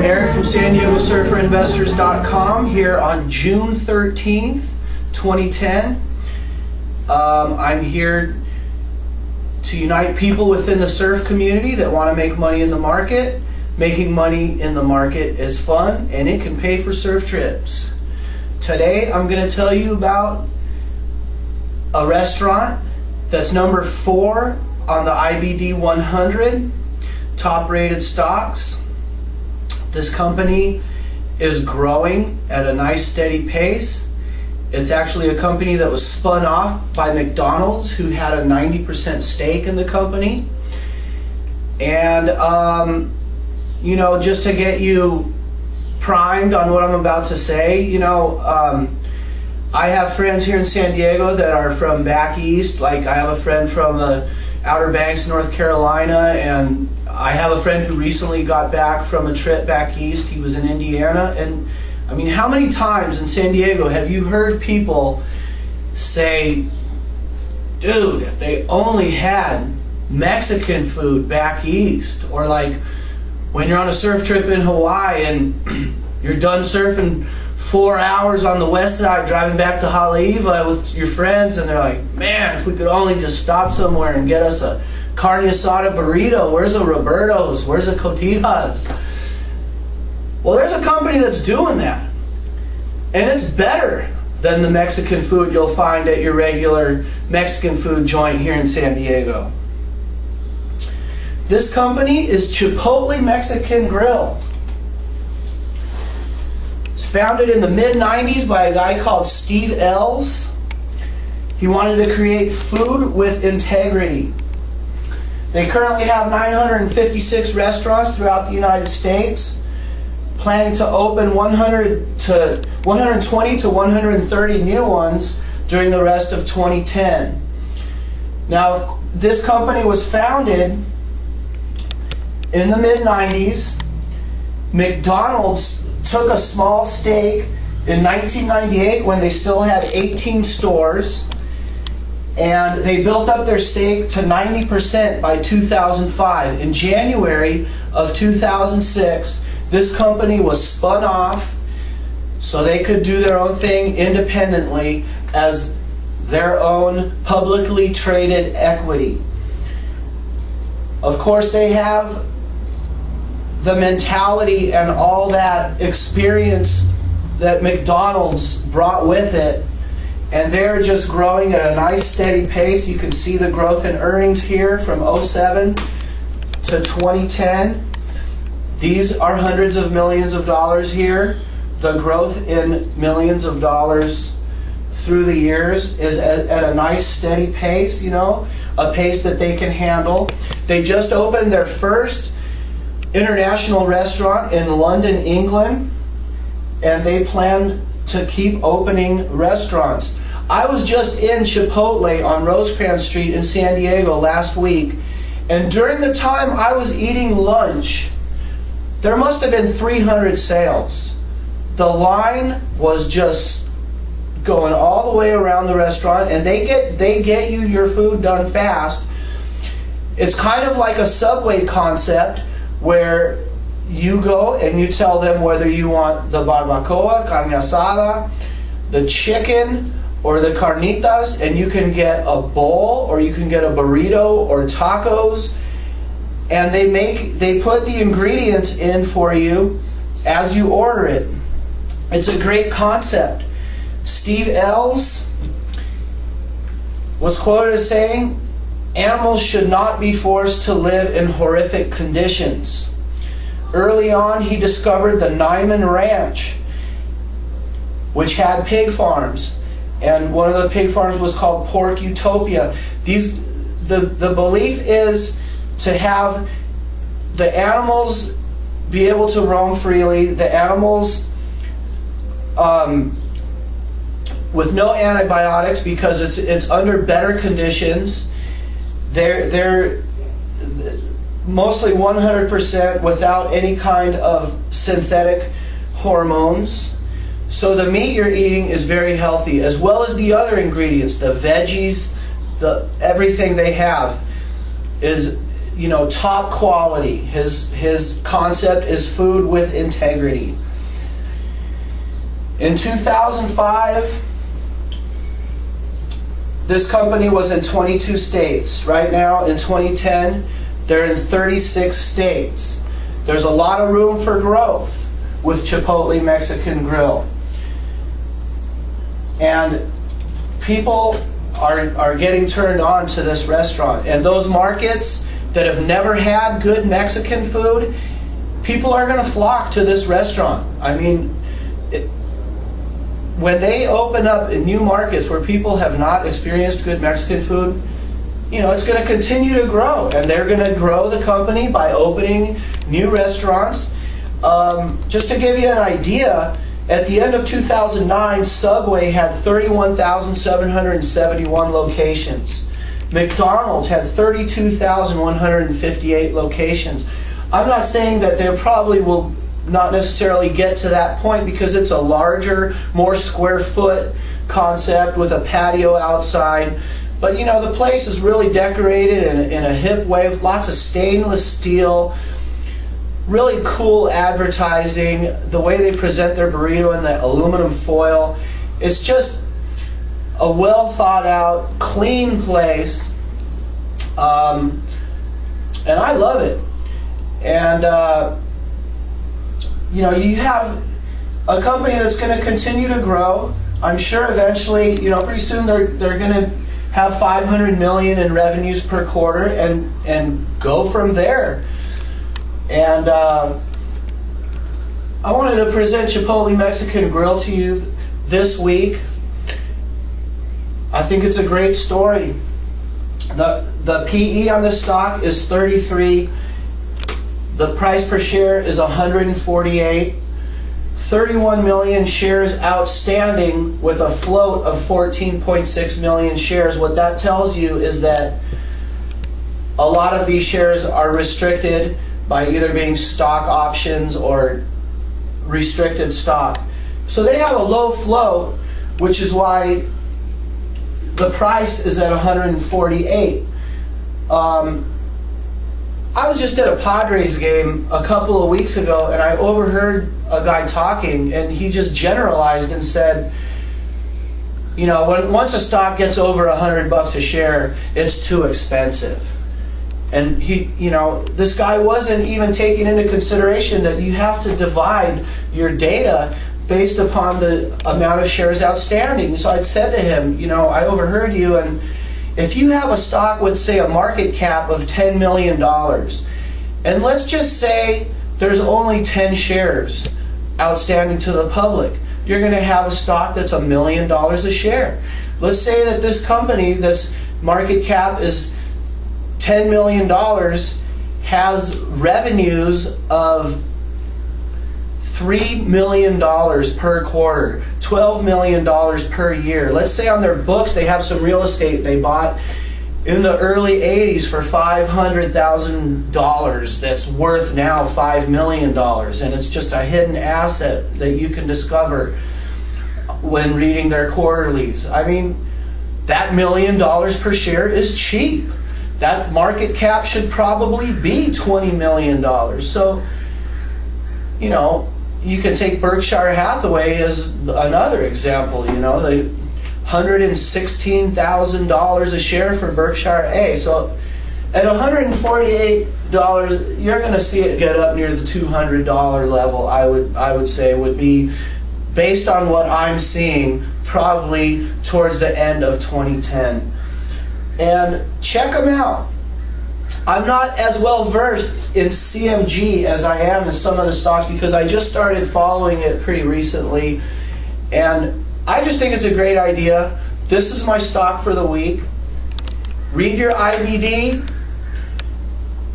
Eric from SanDiegoSurferInvestors.com here on June 13th, 2010. I'm here to unite people within the surf community that want to make money in the market. Making money in the market is fun and it can pay for surf trips. Today I'm going to tell you about a restaurant that's number 4 on the IBD 100 top rated stocks. This company is growing at a nice steady pace. It's actually a company that was spun off by McDonald's, who had a 90% stake in the company. And you know, just to get you primed on what I'm about to say, you know, I have friends here in San Diego that are from back east. Like I have a friend from the Outer Banks, North Carolina, and I have a friend who recently got back from a trip back east. He was in Indiana. And I mean, how many times in San Diego have you heard people say, dude, if they only had Mexican food back east? Or like when you're on a surf trip in Hawaii and you're done surfing 4 hours on the west side driving back to Haleiwa with your friends, and they're like, man, if we could only just stop somewhere and get us a carne asada burrito. Where's a Roberto's? Where's a Cotijas? Well, there's a company that's doing that, and it's better than the Mexican food you'll find at your regular Mexican food joint here in San Diego. This company is Chipotle Mexican Grill. It's founded in the mid-90s by a guy called Steve Ells. He wanted to create food with integrity. They currently have 956 restaurants throughout the United States, planning to open 120 to 130 new ones during the rest of 2010. Now, this company was founded in the mid-90s. McDonald's took a small stake in 1998 when they still had 18 stores. And they built up their stake to 90% by 2005. In January of 2006, this company was spun off so they could do their own thing independently as their own publicly traded equity. Of course, they have the mentality and all that experience that McDonald's brought with it. And they're just growing at a nice steady pace. You can see the growth in earnings here from 2007 to 2010. These are hundreds of millions of dollars here. The growth in millions of dollars through the years is at a nice steady pace, you know, a pace that they can handle. They just opened their first international restaurant in London, England, and they plan to keep opening restaurants. I was just in Chipotle on Rosecrans Street in San Diego last week, and during the time I was eating lunch, there must have been 300 sales. The line was just going all the way around the restaurant, and they get you your food done fast. It's kind of like a Subway concept where you go and you tell them whether you want the barbacoa, carne asada, the chicken, or the carnitas, and you can get a bowl or you can get a burrito or tacos, and they put the ingredients in for you as you order it. It's a great concept. Steve Ells was quoted as saying, "Animals should not be forced to live in horrific conditions." Early on, he discovered the Nyman Ranch, which had pig farms, and one of the pig farms was called Pork Utopia. The belief is to have the animals be able to roam freely, the animals with no antibiotics because it's under better conditions. They're mostly 100% without any kind of synthetic hormones. So the meat you're eating is very healthy, as well as the other ingredients, the veggies, everything they have is you know, top quality. His concept is food with integrity. In 2005, this company was in 22 states. Right now, in 2010, they're in 36 states. There's a lot of room for growth with Chipotle Mexican Grill. And people are getting turned on to this restaurant. And those markets that have never had good Mexican food, people are going to flock to this restaurant. I mean, when they open up in new markets where people have not experienced good Mexican food, you know, it's going to continue to grow. And they're going to grow the company by opening new restaurants. Just to give you an idea, at the end of 2009, Subway had 31,771 locations. McDonald's had 32,158 locations. I'm not saying that they probably will not necessarily get to that point because it's a larger, more square foot concept with a patio outside. But you know, the place is really decorated in a hip way with lots of stainless steel. Really cool advertising, the way they present their burrito in the aluminum foil. It's just a well thought out, clean place. And I love it. And, you know, you have a company that's going to continue to grow. I'm sure eventually, you know, pretty soon they're going to have 500 million in revenues per quarter and go from there. And I wanted to present Chipotle Mexican Grill to you this week. I think it's a great story. The PE on this stock is 33. The price per share is 148. 31 million shares outstanding with a float of 14.6 million shares. What that tells you is that a lot of these shares are restricted by either being stock options or restricted stock. So they have a low float, which is why the price is at 148. I was just at a Padres game a couple of weeks ago and I overheard a guy talking and he just generalized and said, you know, once a stock gets over $100 a share, it's too expensive. And he, you know, this guy wasn't even taking into consideration that you have to divide your data based upon the amount of shares outstanding. So I'd said to him, you know, I overheard you, and if you have a stock with, say, a market cap of $10 million, and let's just say there's only 10 shares outstanding to the public, you're going to have a stock that's $1 million a share. Let's say that this company that's market cap is $10 million has revenues of $3 million per quarter, $12 million per year. Let's say on their books they have some real estate they bought in the early 80s for $500,000 that's worth now $5 million, and it's just a hidden asset that you can discover when reading their quarterlies. I mean, that $1 million per share is cheap. That market cap should probably be $20 million. So, you know, you can take Berkshire Hathaway as another example. You know, the $116,000 a share for Berkshire A. So at $148, you're going to see it get up near the $200 level. I would say would be, based on what I'm seeing, probably towards the end of 2010. And check them out. I'm not as well versed in CMG as I am in some of the stocks because I just started following it pretty recently, and I just think it's a great idea. This is my stock for the week. Read your IBD,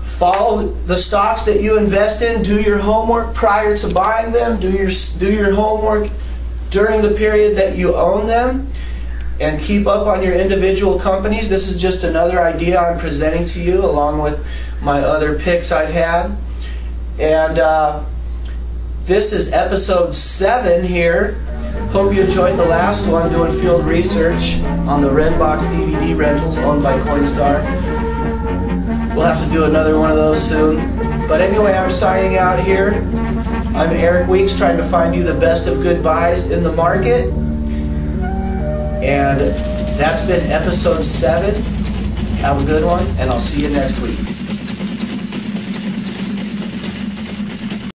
follow the stocks that you invest in, do your homework prior to buying them, do your homework during the period that you own them, and keep up on your individual companies. This is just another idea I'm presenting to you along with my other picks I've had. And this is episode 7 here. Hope you enjoyed the last one, doing field research on the Redbox DVD rentals owned by Coinstar. We'll have to do another one of those soon. But anyway, I'm signing out here. I'm Eric Weeks, trying to find you the best of good buys in the market. And that's been episode 7. Have a good one, and I'll see you next week.